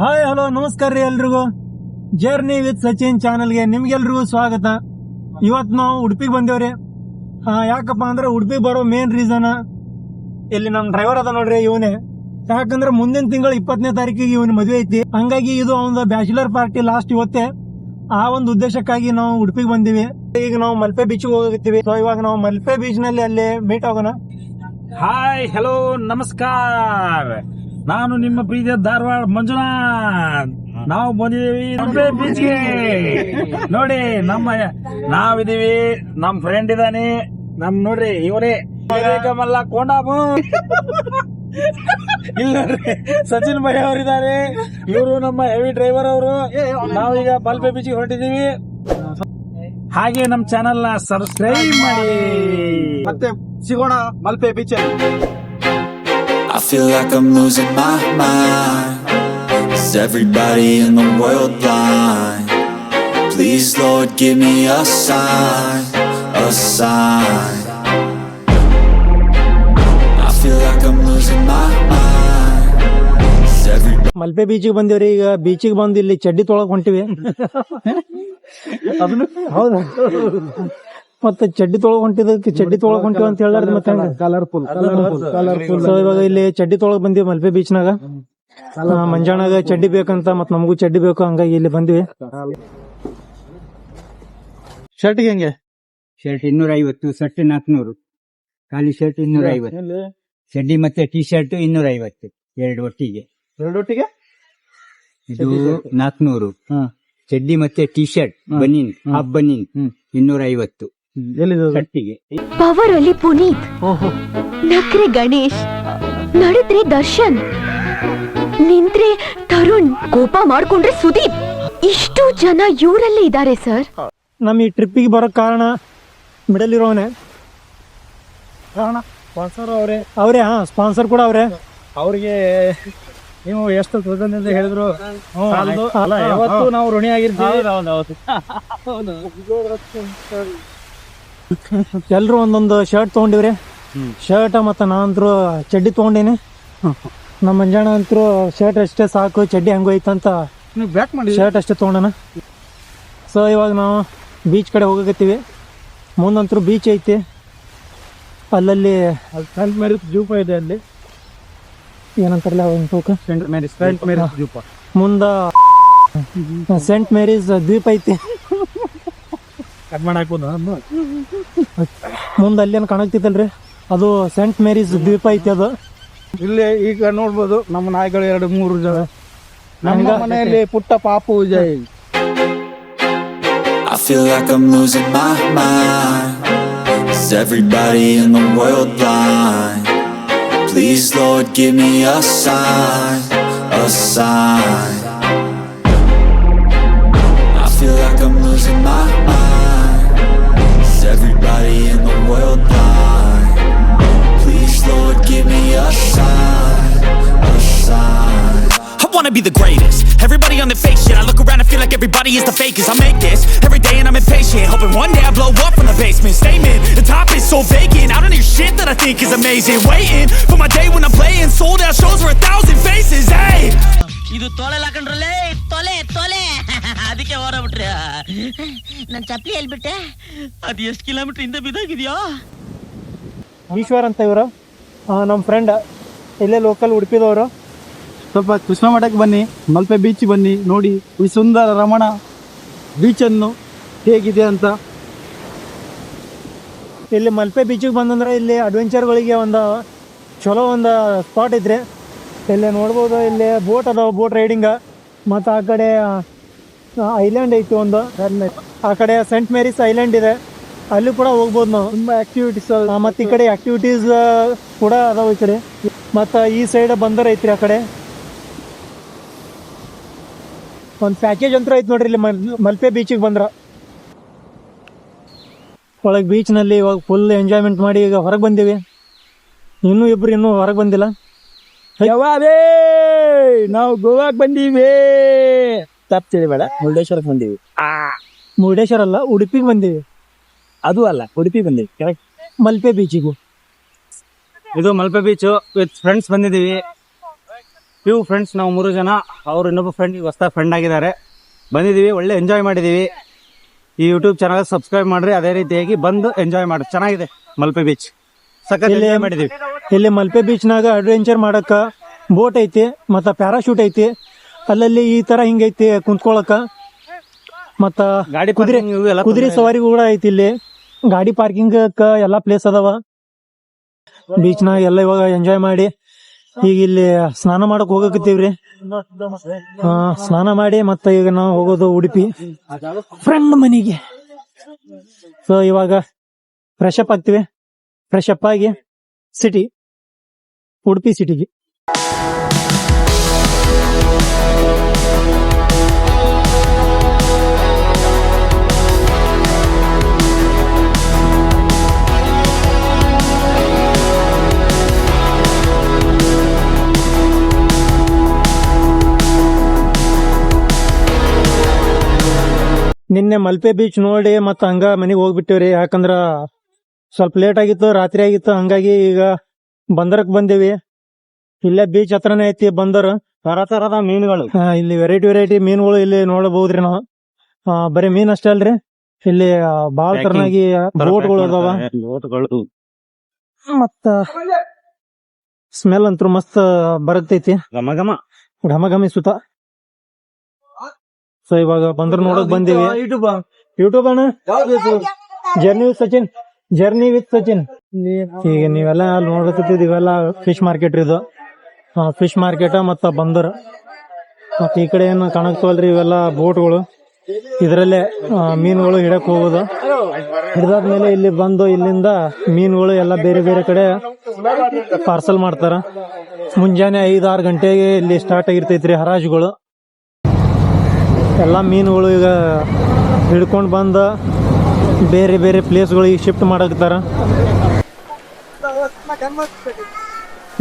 Hi hello ನಮಸ್ಕಾರ ರೀ ಎಲ್ರಿಗೂ. ಜರ್ನಿ ವಿತ್ ಸಚಿನ್ ಚಾನಲ್ಗೆ ನಿಮ್ಗೆಲ್ರಿಗೂ ಸ್ವಾಗತ. ಇವತ್ತು ನಾವು ಉಡುಪಿಗೆ ಬಂದೇವ್ರಿ. ಯಾಕಪ್ಪ ಅಂದ್ರೆ ಉಡುಪಿಗೆ ಬರೋ ಮೇನ್ ರೀಸನ್ ಇಲ್ಲಿ ನಮ್ ಡ್ರೈವರ್ ಅದ ನೋಡ್ರಿ, ಇವನೇ. ಯಾಕಂದ್ರೆ ಮುಂದಿನ ತಿಂಗಳು 20ನೇ ತಾರೀಕಿಗೆ ಇವನ್ ಮದುವೆ ಐತಿ. ಹಂಗಾಗಿ ಇದು ಒಂದು ಬ್ಯಾಚುಲರ್ ಪಾರ್ಟಿ ಲಾಸ್ಟ್ ಇವತ್ತೇ. ಆ ಒಂದು ಉದ್ದೇಶಕ್ಕಾಗಿ ನಾವು ಉಡುಪಿಗೆ ಬಂದಿವಿ. ಈಗ ನಾವು ಮಲ್ಪೆ ಬೀಚ್ ಹೋಗಿರ್ತೀವಿ. ಸೊ ಇವಾಗ ನಾವು ಮಲ್ಪೆ ಬೀಚ್ ನಲ್ಲಿ ಅಲ್ಲಿ ಮೀಟ್ ಆಗೋಣ. ಹಾಯ್ ಹಲೋ ನಮಸ್ಕಾರ, ನಾನು ನಿಮ್ಮ ಪ್ರೀತಿಯ ಧಾರವಾಡ ಮಂಜುನಾಥ್. ನಾವು ಬಂದಿದ್ದೀವಿ ಮಲ್ಪೆ ಬೀಚ್ಗೆ. ನೋಡಿ ನಾವಿದೀವಿ, ನಮ್ ಫ್ರೆಂಡ್ ಇದಾನೆ, ನೋಡ್ರಿ ಇವರೇ ಮಲ್ಲ ಕೊಂಡಾಬು. ಇಲ್ಲ ನೋಡ್ರಿ ಸಚಿನ್ ಭೈ ಅವರಿದ್ದಾರೆ, ಇವರು ನಮ್ಮ ಹೆವಿ ಡ್ರೈವರ್ ಅವರು. ನಾವೀಗ ಮಲ್ಪೆ ಬೀಚ್ಗೆ ಹೊರಟಿದೀವಿ. ಹಾಗೆ ನಮ್ ಚಾನಲ್ ನ ಸಬ್ಸ್ಕ್ರೈಬ್ ಮಾಡಿ. ಮತ್ತೆ ಸಿಗೋಣ Malpe beach. I feel like I'm losing my mind. Is everybody in the world blind? Please Lord give me a sign, a sign. I feel like I'm losing my mind. Is everybody Malpe ಬೀಚಿಗೆ ಬಂದೇವ್ರಿ. ಈಗ ಬೀಚಿಗೆ ಬಂದು ಇಲ್ಲಿ ಚಡ್ಡಿ ತೊಳಕ್ ಹೊಂಟಿವಿ. ಹೌದಾ? ಮತ್ತೆ ಚಡ್ಡಿ ತೊಳಗ್ ಹೊಂಟಿದಕ್ಕೆ ಚಡ್ಡಿ ತೊಳಗ್ ಹೊಂಟಿವಿ ಅಂತ ಹೇಳಾರ. ಮತ್ತೆ ಕಲರ್ಫುಲ್. ಸೊ ಇವಾಗ ಇಲ್ಲಿ ಚಡ್ಡಿ ತೊಳಗ್ ಬಂದಿವಿ ಮಲ್ಪೆ ಬೀಚ್ ನಾಗ. ಮಂಜಾನಾಗ ಚಡ್ಡಿ ಬೇಕಂತ, ಮತ್ ನಮಗೂ ಚಡ್ಡಿ ಬೇಕು, ಹಂಗಾಗಿ ಇಲ್ಲಿ ಬಂದಿವಿ. ಶರ್ಟ್ಗೆ ಹೆಂಗೆ? ಶರ್ಟ್ 250, ಶರ್ಟ್ 400, ಖಾಲಿ ಶರ್ಟ್ 250, ಚಡ್ಡಿ ಮತ್ತೆ ಟಿ ಶರ್ಟ್ 250, ಎರಡು ಒಟ್ಟಿಗೆ. ಇದು 400, ಚಡ್ಡಿ ಮತ್ತೆ ಟಿ ಶರ್ಟ್ ಬನೀನ್, ಹಾಫ್ ಬನೀನ್ 250 ಶರ್ಟಿಗೆ. ಪವರ್ ಅಲ್ಲಿ ಪುನೀತ್, ನಕ್ರೆ ಗಣೇಶ್, ನಡೆದ್ರೆ ದರ್ಶನ್, ನಿಂತ್ರೆ ತರುಣ್, ಕೋಪ ಮಾಡ್ಕೊಂಡ್ರೆ ಸುದೀಪ್. ಇಷ್ಟು ಜನ ಇವರಲ್ಲೇ ಇದ್ದಾರೆ ಸರ್. ನಮ್ ಈ ಟ್ರಿಪ್ಪಿಗೆ ಬರೋ ಕಾರಣ ಮಿಡಲ್ ಇರೋವನೇ ಸ್ಪಾನ್ಸರ್ ಅವರೇ. ಸ್ಪಾನ್ಸರ್ ಕೂಡ ಅವ್ರೆ. ಅವ್ರಿಗೆ ನೀವು ಎಷ್ಟು ಅಂತ ಹೇಳಿದ್ರು ಅಲ್ಲ, ಯಾವತ್ತು ನಾವು ಋಣಿ ಆಗಿರ್ತೀವಿ. ಎಲ್ರು ಒಂದೊಂದು ಶರ್ಟ್ ತಗೊಂಡಿವ್ರಿ. ಶರ್ಟ್ ಮತ್ತ ನಾನಂತ್ರು ಚಡ್ಡಿ ತಗೊಂಡೇನಿ. ನಮ್ಮ ಮಂಜಾಣ ಅಂತೂ ಶರ್ಟ್ ಅಷ್ಟೇ ಸಾಕು, ಚಡ್ಡಿ ಹಂಗೋಯ್ತಂತ ಶರ್ಟ್ ಅಷ್ಟೇ ತಗೊಂಡನ. ಸೊ ಇವಾಗ ನಾವು ಬೀಚ್ ಕಡೆ ಹೋಗಕತ್ತೀವಿ. ಮುಂದಂತರೂ ಬೀಚ್ ಐತಿ. ಅಲ್ಲಲ್ಲಿ ಸೆಂಟ್ ಮೇರಿಸ್ ದ್ವೀಪ ಇದೆ. ಅಲ್ಲಿ ಏನಂತಾರಲ್ಲ ಸೆಂಟ್ ಮೇರಿಸ್ ದ್ವೀಪ ಮುಂದ ಸೆಂಟ್ ಮೇರಿಸ್ ದ್ವೀಪ ಐತಿ. ಕಟ್ ಮಾಡಾಕ್ಬೋದು. ಮುಂದೆ ಅಲ್ಲೇನು ಕಾಣಕ್ತಿತ್ತಲ್ರಿ, ಅದು ಸೆಂಟ್ ಮೇರಿಸ್ ದ್ವೀಪ ಐತಿ. ಅದು ಇಲ್ಲಿ ಈಗ ನೋಡ್ಬೋದು ನಮ್ಮ ನಾಯಿಗಳು 2-3 ಜನ. ನಮ್ಮ ಮನೆಯಲ್ಲಿ ಪುಟ್ಟ ಪಾಪು ಜೈ. I feel like I'm losing my mind. Is everybody in the world blind? Please Lord give me a sign, a sign. I feel like I'm losing my mind. Is everybody in the world blind? Please Lord give me a sign, a sign. I wanna be the greatest. Everybody on the fake shit. I look around and feel like everybody is the fakest. I make this every day and I'm impatient, hoping one day I blow up from the basement. Statement, the top is so vacant. I don't hear shit that I think is amazing. Waiting for my day when I'm playing sold out shows for 1,000 faces. Hey, ಇದು ತೊಲೆ ಹಾಕೊಂಡ್ರಲ್ಲೇ, ತೊಲೆ ಅದಕ್ಕೆ ಹೊರಬಿಟ್ರೆ ನನ್ ಚಪ್ಪಲಿ ಎಲ್ಬಿಟ್ಟೆ. ಅದು ಎಷ್ಟು kilometre ಇಂದ ಬಿದ್ದಾಗಿದ್ಯೋ. ಈಶ್ವರ್ ಅಂತ ಇವರು ನಮ್ಮ ಫ್ರೆಂಡ್, ಇಲ್ಲೇ ಲೋಕಲ್ ಉಡುಪಿದವರು. ಸ್ವಲ್ಪ ಕೃಷ್ಣ ಮಠಕ್ಕೆ ಬನ್ನಿ, ಮಲ್ಪೆ ಬೀಚ್ ಬನ್ನಿ, ನೋಡಿ ಈ ಸುಂದರ ರಮಣ ಬೀಚನ್ನು ಹೇಗಿದೆ ಅಂತ. ಇಲ್ಲಿ ಮಲ್ಪೆ ಬೀಚಿಗೆ ಬಂದಂದ್ರೆ ಇಲ್ಲಿ ಅಡ್ವೆಂಚರ್ಗಳಿಗೆ ಒಂದು ಚಲೋ ಒಂದು ಸ್ಪಾಟ್ ಐತ್ರಿ. ಇಲ್ಲಿ ನೋಡ್ಬೋದು, ಇಲ್ಲಿ ಬೋಟ್ ಅದಾವ, ಬೋಟ್ ರೈಡಿಂಗ್. ಮತ್ತು ಆ ಕಡೆ ಐಲ್ಯಾಂಡ್ ಐತಿ ಒಂದು. ಆ ಕಡೆ ಸೆಂಟ್ ಮೇರಿಸ್ ಐಲ್ಯಾಂಡ್ ಇದೆ, ಅಲ್ಲಿ ಕೂಡ ಹೋಗ್ಬೋದು ನಾವು. ತುಂಬ ಆಕ್ಟಿವಿಟೀಸ್, ಮತ್ತು ಈ ಕಡೆ ಆಕ್ಟಿವಿಟೀಸ್ ಕೂಡ ಅದಾವ ಈ ಕಡೆ. ಮತ್ತು ಈ ಸೈಡ್ ಬಂದರ್ ಐತ್ರಿ. ಆ ಕಡೆ ಒಂದು ಪ್ಯಾಕೇಜ್ ಅಂತೂ ಐತಿ ನೋಡ್ರಿ ಇಲ್ಲಿ ಮಲ್ಪೆ ಬೀಚಿಗೆ ಬಂದ್ರ. ಒಳಗೆ ಬೀಚ್ನಲ್ಲಿ ಇವಾಗ ಫುಲ್ ಎಂಜಾಯ್ಮೆಂಟ್ ಮಾಡಿ ಈಗ ಹೊರಗೆ ಬಂದೀವಿ. ಇನ್ನೂ ಹೊರಗೆ ಬಂದಿಲ್ಲ. ಯಾವಾಗೇ ನಾವು ಗೋವಾಕ್ ಬಂದೀವಿ. ತಪ್ಪಿದೆ ಬೇಡ, ಮುರುಡೇಶ್ವರಕ್ಕೆ ಬಂದೀವಿ. ಮುರುಡೇಶ್ವರ ಅಲ್ಲ, ಉಡುಪಿಗೆ ಬಂದೀವಿ. ಅದು ಅಲ್ಲ, ಉಡುಪಿ ಬಂದೀವಿ. ಕರೆಕ್ಟ್. ಮಲ್ಪೆ ಬೀಚಿಗೂ. ಇದು ಮಲ್ಪೆ ಬೀಚ್ ವಿತ್ ಫ್ರೆಂಡ್ಸ್ ಬಂದಿದ್ದೀವಿ. ಇವು ಫ್ರೆಂಡ್ಸ್ ನಾವು 3 ಜನ. ಅವ್ರು ಇನ್ನೊಬ್ಬ ಫ್ರೆಂಡ್ ಹೊಸ ಫ್ರೆಂಡ್ ಆಗಿದ್ದಾರೆ. ಬಂದಿದ್ದೀವಿ, ಒಳ್ಳೆ ಎಂಜಾಯ್ ಮಾಡಿದ್ದೀವಿ. ಈ ಯೂಟ್ಯೂಬ್ ಚಾನಲ್ ಸಬ್ಸ್ಕ್ರೈಬ್ ಮಾಡ್ರಿ, ಅದೇ ರೀತಿಯಾಗಿ ಬಂದು ಎಂಜಾಯ್ ಮಾಡಿ. ಚೆನ್ನಾಗಿದೆ ಮಲ್ಪೆ ಬೀಚ್, ಸಖತ್ ಎಂಜಾಯ್ ಮಾಡಿದ್ದೀವಿ. ಇಲ್ಲಿ ಮಲ್ಪೆ ಬೀಚ್ನಾಗ ಅಡ್ವೆಂಚರ್ ಮಾಡಕ್ಕ ಬೋಟ್ ಐತಿ, ಮತ್ತ ಪ್ಯಾರಾಶೂಟ್ ಐತಿ. ಅಲ್ಲಲ್ಲಿ ಈ ತರ ಹಿಂಗೈತಿ ಕುಂತ್ಕೊಳಕ. ಮತ್ತ ಗಾಡಿ ಕುದುರೆ ಸವಾರಿ ಕೂಡ ಐತಿ. ಇಲ್ಲಿ ಗಾಡಿ ಪಾರ್ಕಿಂಗ್ ಎಲ್ಲಾ ಪ್ಲೇಸ್ ಅದಾವ. ಬೀಚ್ನಾಗ ಎಲ್ಲ ಇವಾಗ ಎಂಜಾಯ್ ಮಾಡಿ ಈಗ ಇಲ್ಲಿ ಸ್ನಾನ ಮಾಡಕ್ ಹೋಗಕತ್ತೀವ್ರಿ. ಸ್ನಾನ ಮಾಡಿ ಮತ್ತೆ ಈಗ ನಾವು ಹೋಗೋದು ಉಡುಪಿ ಫ್ರೆಂಡ್ ಮನೆಗೆ. ಸೊ ಇವಾಗ ಫ್ರೆಶ್ ಅಪ್ ಆಗ್ತಿವಿ. ಫ್ರೆಶ್ ಅಪ್ ಆಗಿ ಉಡುಪಿ ಸಿಟಿಗೆ. ನಿನ್ನೆ ಮಲ್ಪೆ ಬೀಚ್ ನೋಡಿ ಮತ್ತ ಹಂಗ ಮನೆಗೆ ಹೋಗ್ಬಿಟ್ಟಿವ್ರಿ. ಯಾಕಂದ್ರ ಸ್ವಲ್ಪ ಲೇಟ್ ಆಗಿತ್ತು, ರಾತ್ರಿ ಆಗಿತ್ತು. ಹಂಗಾಗಿ ಈಗ ಬಂದರಕ್ ಬಂದೇವಿ. ಇಲ್ಲೇ ಬೀಚ್ ಹತ್ರನೇ ಐತಿ ಬಂದರ್. ತರದ ಮೀನುಗಳು, ಇಲ್ಲಿ ವೆರೈಟಿ ಮೀನುಗಳು ಇಲ್ಲಿ ನೋಡಬಹುದ್ರಿ ನಾವು. ಬರೀ ಮೀನ್ ಅಷ್ಟೇ ಅಲ್ರಿ, ಇಲ್ಲಿ ಬಾಳ ತರನಾಗಿ ಬೋಟ್ಗಳು ಅದಾವ. ಮತ್ತ ಸ್ಮೆಲ್ ಅಂತೂ ಮಸ್ತ್ ಬರತೈತಿ, ಘಮ ಸುತ್ತ. ಸೊ ಇವಾಗ ಬಂದ್ರ ನೋಡಕ್ ಬಂದೀವಿ. ಯೂಟ್ಯೂಬ್ ಅಣ್ಣ, ಜರ್ನಿ ವಿತ್ ಸಚಿನ್. ಈಗ ನೀವೆಲ್ಲ ನೋಡಕತ್ತಿದ್ ಇವೆಲ್ಲ ಫಿಶ್ ಮಾರ್ಕೆಟ್ ಇದು. ಫಿಶ್ ಮಾರ್ಕೆಟ್ ಮತ್ತ ಬಂದರ್. ಮತ್ತ ಈ ಕಡೆ ಏನು ಕಾಣಕ್ತವಲ್ರಿ, ಇವೆಲ್ಲ ಬೋಟ್ಗಳು. ಇದರಲ್ಲೇ ಮೀನುಗಳು ಹಿಡಕ್ ಹೋಗೋದು. ಹಿಡಿದಾದ್ಮೇಲೆ ಇಲ್ಲಿ ಬಂದು ಇಲ್ಲಿಂದ ಮೀನುಗಳು ಎಲ್ಲ ಬೇರೆ ಬೇರೆ ಕಡೆ ಪಾರ್ಸಲ್ ಮಾಡ್ತಾರ. ಮುಂಜಾನೆ 5-6 ಗಂಟೆಗೆ ಇಲ್ಲಿ ಸ್ಟಾರ್ಟ್ ಆಗಿರ್ತೈತ್ರಿ ಹರಾಜುಗಳು. ಎಲ್ಲ ಮೀನುಗಳು ಈಗ ಹಿಡ್ಕೊಂಡು ಬಂದ ಬೇರೆ ಬೇರೆ ಪ್ಲೇಸ್ಗಳಿಗೆ ಶಿಫ್ಟ್ ಮಾಡಕ್ತಾರ.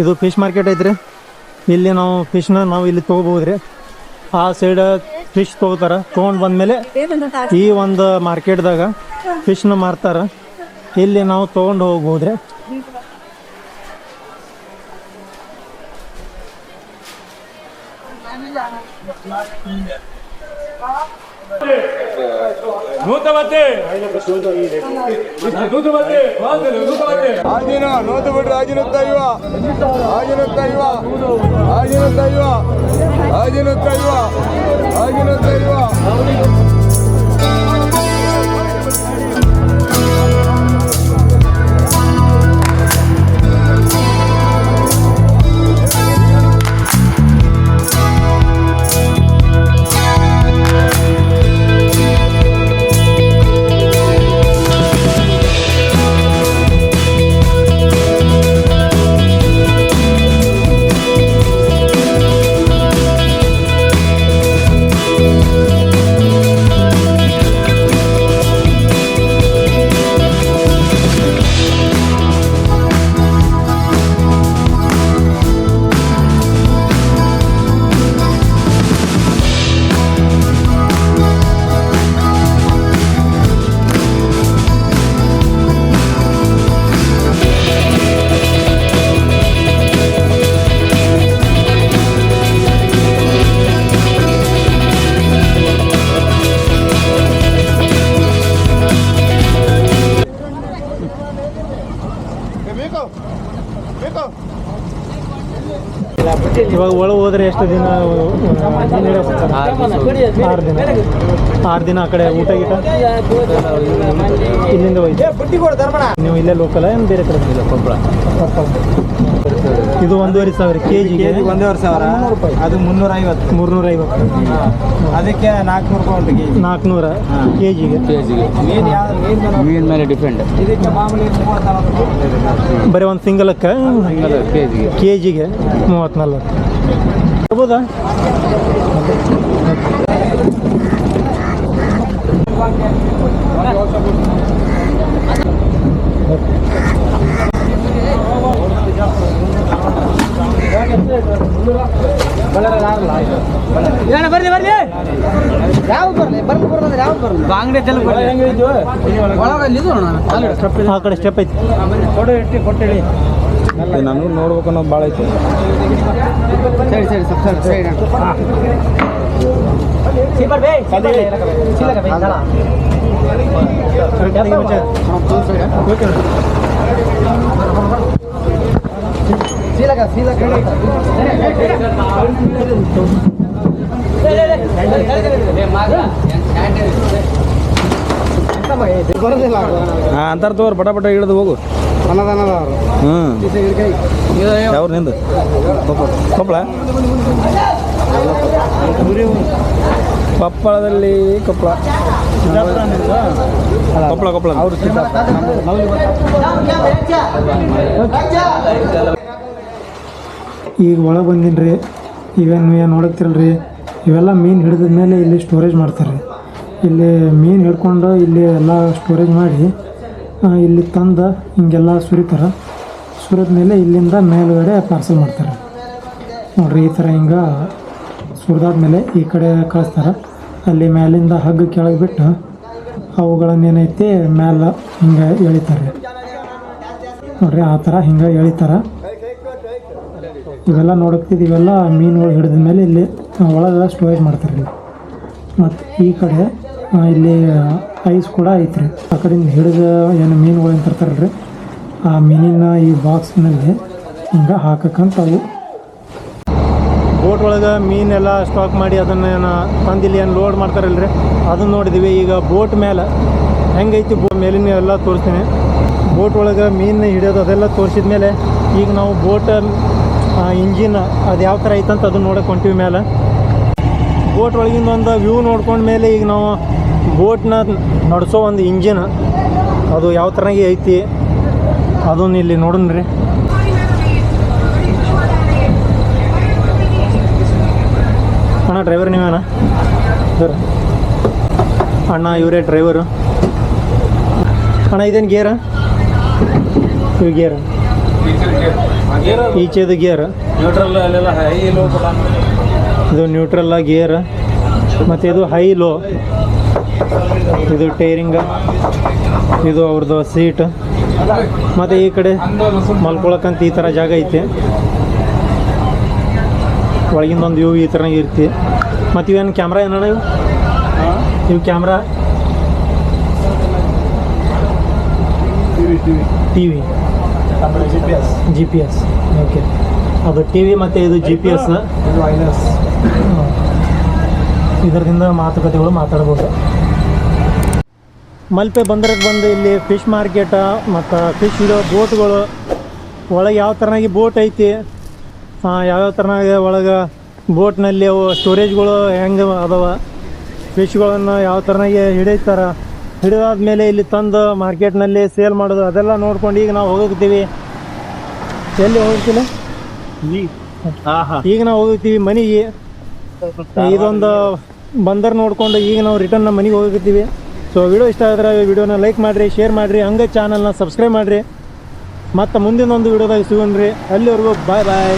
ಇದು ಫಿಶ್ ಮಾರ್ಕೆಟ್ ಐತ್ರಿ. ಇಲ್ಲಿ ನಾವು ಫಿಶ್ನ ಇಲ್ಲಿ ತಗೋಬಹುದ್ರಿ. ಆ ಸೈಡ್ ಫಿಶ್ ತಗೋತಾರ. ತಗೊಂಡ್ ಬಂದ್ಮೇಲೆ ಈ ಒಂದು ಮಾರ್ಕೆಟ್ದಾಗ ಫಿಶ್ನ ಮಾರ್ತಾರ. ಇಲ್ಲಿ ನಾವು ತಗೊಂಡು ಹೋಗ್ಬೋದ್ರಿ. ಇವಾಗ ಒಳಗೆ ಹೋದ್ರೆ ಎಷ್ಟು ದಿನ? 6 ದಿನ. ಆ ಕಡೆ ಊಟ ಗೀಟ ಇಲ್ಲಿಂದ ಹೋಯ್ತು. ನೀವು ಇಲ್ಲೇ ಲೋಕಲ್ ಏನು ಬೇರೆ ಕಡೆ? ಇದು 1,500 ಕೆಜಿಗೆ 1,500. ಅದು 350. ಅದಕ್ಕೆ 400 ರೂಪಾಯಿ ಉಂಟು. 400 ಕೆಜಿಗೆ. ಮೀನ್ ಮೇಲೆ ಡಿಪೆಂಡ್. ಇದಕ್ಕೆ ಮಾಮೂಲಿ ಬರೀ ಒಂದು ಸಿಂಗಲಕ್ಕೆ ಕೆಜಿಗೆ 34 ಇರ್ಬೋದಾ? ಆ ಕಡೆ ಸ್ಟೆಪ್ ಐತಿ. ನನಗೂ ನೋಡ್ಬೇಕು ಅನ್ನೋದು ಭಾಳ ಐತಿ. ಅಂತಾರ ತೋರ್ ಪಟ ಪಟ ಹಿಡಿದು ಹೋಗು. ಯಾವ್ರು ನಿಂದು ಕೊಪ್ಪಳ ಕೊಪ್ಪಳದಲ್ಲಿ ಕೊಪ್ಪಳ ಅವ್ರು ಈಗ ಒಳಗೆ ಬಂದಿನ್ರಿ. ಇವೇನು ನೋಡಕ್ತಿರಲ್ರಿ, ಇವೆಲ್ಲ ಮೀನು ಹಿಡಿದ ಮೇಲೆ ಇಲ್ಲಿ ಸ್ಟೋರೇಜ್ ಮಾಡ್ತಾರೆ. ಇಲ್ಲಿ ಮೀನು ಹಿಡ್ಕೊಂಡು ಇಲ್ಲಿ ಎಲ್ಲ ಸ್ಟೋರೇಜ್ ಮಾಡಿ ಇಲ್ಲಿ ತಂದು ಹಿಂಗೆಲ್ಲ ಸುರಿತಾರೆ. ಸುರಿದ ಮೇಲೆ ಇಲ್ಲಿಂದ ಮೇಲುಗಡೆ ಪಾರ್ಸಲ್ ಮಾಡ್ತಾರೆ ನೋಡ್ರಿ. ಈ ಥರ ಹಿಂಗೆ ಸುರಿದಾದ್ಮೇಲೆ ಈ ಕಡೆ ಕಳಿಸ್ತಾರೆ. ಅಲ್ಲಿ ಮೇಲಿಂದ ಹಗ್ಗ ಕೆಳಗೆ ಬಿಟ್ಟು ಅವುಗಳನ್ನೇನೈತಿ ಮೇಲೆ ಹಿಂಗೆ ಎಳಿತಾರೆ ನೋಡ್ರಿ. ಆ ಥರ ಹಿಂಗೆ ಎಳಿತಾರೆ. ಇವೆಲ್ಲ ನೋಡಕ್ತಿದ್ದು ಇವೆಲ್ಲ ಮೀನುಗಳು ಹಿಡಿದ ಮೇಲೆ ಇಲ್ಲಿ ಒಳಗೆ ಸ್ಟೋರೇಜ್ ಮಾಡ್ತಾರೆ ಇಲ್ಲಿ. ಮತ್ತು ಈ ಕಡೆ ಇಲ್ಲಿ ಐಸ್ ಕೂಡ ಐತ್ರಿ. ಆ ಕಡೆಯಿಂದ ಹಿಡಿದ ಏನು ಮೀನುಗಳು ಏನು ತರ್ತಾರಲ್ರಿ, ಆ ಮೀನಿನ ಈ ಬಾಕ್ಸ್ನಲ್ಲಿ ಹಿಂಗೆ ಹಾಕಕ್ಕಂತ ಅವು ಬೋಟ್ ಒಳಗೆ ಮೀನೆಲ್ಲ ಸ್ಟಾಕ್ ಮಾಡಿ ಅದನ್ನು ತಂದು ಇಲ್ಲಿ ಏನು ಲೋಡ್ ಮಾಡ್ತಾರಲ್ರಿ, ಅದನ್ನು ನೋಡಿದ್ದೀವಿ. ಈಗ ಬೋಟ್ ಮೇಲೆ ಹೆಂಗೈತಿ ಮೇಲಿನ ಎಲ್ಲ ತೋರಿಸ್ತೀನಿ. ಬೋಟ್ ಒಳಗೆ ಮೀನು ಹಿಡಿಯೋದು ಅದೆಲ್ಲ ತೋರಿಸಿದ ಮೇಲೆ ಈಗ ನಾವು ಬೋಟ್ ಇಂಜಿನ್ ಅದು ಯಾವ ಥರ ಐತಂತ ಅದನ್ನು ನೋಡಕ್ಕೆ ಹೊಂಟೀವಿ. ಮೇಲೆ ಬೋಟ್ ಒಳಗಿಂದ ಒಂದು ವ್ಯೂ ನೋಡ್ಕೊಂಡ ಮೇಲೆ ಈಗ ನಾವು ಬೋಟ್ನ ನಡೆಸೋ ಒಂದು ಇಂಜಿನ್ ಅದು ಯಾವ ಥರನಾಗಿ ಐತಿ ಅದನ್ನು ಇಲ್ಲಿ ನೋಡೋಣ್ರಿ. ಅಣ್ಣ ಡ್ರೈವರ್ ನೀವೇನ ಸರ್? ಅಣ್ಣ ಇವರೇ ಡ್ರೈವರು. ಅಣ್ಣ ಇದೇನು ಗೇರ? ಇವು ಗೇರ ಈಚೆದು ಗೇರ್, ನ್ಯೂಟ್ರಲ್ ಅಲ್ಲೆಲ್ಲ ಹೈ ಲೋ ಇದು ನ್ಯೂಟ್ರಲ್ಲ ಗೇರ್, ಮತ್ತು ಇದು ಹೈ ಲೋ, ಇದು ಟೈರಿಂಗ, ಇದು ಅವ್ರದ್ದು ಸೀಟ್, ಮತ್ತು ಈ ಕಡೆ ಮಲ್ಕೊಳಕ್ಕಂತ ಈ ಥರ ಜಾಗ ಐತೆ. ಒಳಗಿಂದ ಒಂದು ವ್ಯೂ ಈ ಥರ ಇರ್ತಿ. ಮತ್ತು ಇವೇನು ಕ್ಯಾಮ್ರಾ ಏನಣ್ಣ? ಇವು camera T V G P S okay. ಅದು ಟಿ ವಿ ಮತ್ತು ಇದು ಜಿ ಪಿ ಎಸ್, ಇದರಿಂದ ಮಾತುಕತೆಗಳು ಮಾತಾಡ್ಬೋದು. ಮಲ್ಪೆ ಬಂದರಕ್ಕೆ ಬಂದು ಇಲ್ಲಿ ಫಿಶ್ ಮಾರ್ಕೆಟ ಮತ್ತು ಫಿಶ್ ಇರೋ ಬೋಟ್ಗಳು ಒಳಗೆ ಯಾವ ಥರನಾಗಿ ಬೋಟ್ ಐತಿ, ಯಾವ್ಯಾವ ಥರನಾಗಿ ಒಳಗೆ ಬೋಟ್ನಲ್ಲಿ ಅವು ಸ್ಟೋರೇಜ್ಗಳು ಹೆಂಗೆ ಅದಾವ, ಫಿಶ್ಗಳನ್ನು ಯಾವ ಥರನಾಗಿ ಹಿಡಿತಾರೆ, ಹಿಡಿದಾದ್ಮೇಲೆ ಇಲ್ಲಿ ತಂದು ಮಾರ್ಕೆಟ್ನಲ್ಲಿ ಸೇಲ್ ಮಾಡೋದು ಅದೆಲ್ಲ ನೋಡ್ಕೊಂಡು ಈಗ ನಾವು ಹೋಗ್ತೀವಿ. ಎಲ್ಲಿ ಹೋಗ್ತಿಲ್ಲ ಈಗ ನಾವು ಹೋಗ್ತೀವಿ ಮನೆಗೆ. ಇದೊಂದು ಬಂದರ್ ನೋಡ್ಕೊಂಡು ಈಗ ನಾವು ರಿಟರ್ನ್ ನಮ್ಮ ಮನೆಗೆ ಹೋಗ್ತೀವಿ. ಸೊ ವಿಡಿಯೋ ಇಷ್ಟ ಆದರೆ ವಿಡಿಯೋನ ಲೈಕ್ ಮಾಡಿರಿ, ಶೇರ್ ಮಾಡಿರಿ, ಹಂಗೆ ಚಾನಲ್ನ ಸಬ್ಸ್ಕ್ರೈಬ್ ಮಾಡಿರಿ. ಮತ್ತು ಮುಂದಿನ ಒಂದು ವಿಡಿಯೋದಾಗ ಸಿಗೋಣ್ರಿ. ಅಲ್ಲಿವರೆಗೂ ಬಾಯ್ ಬಾಯ್.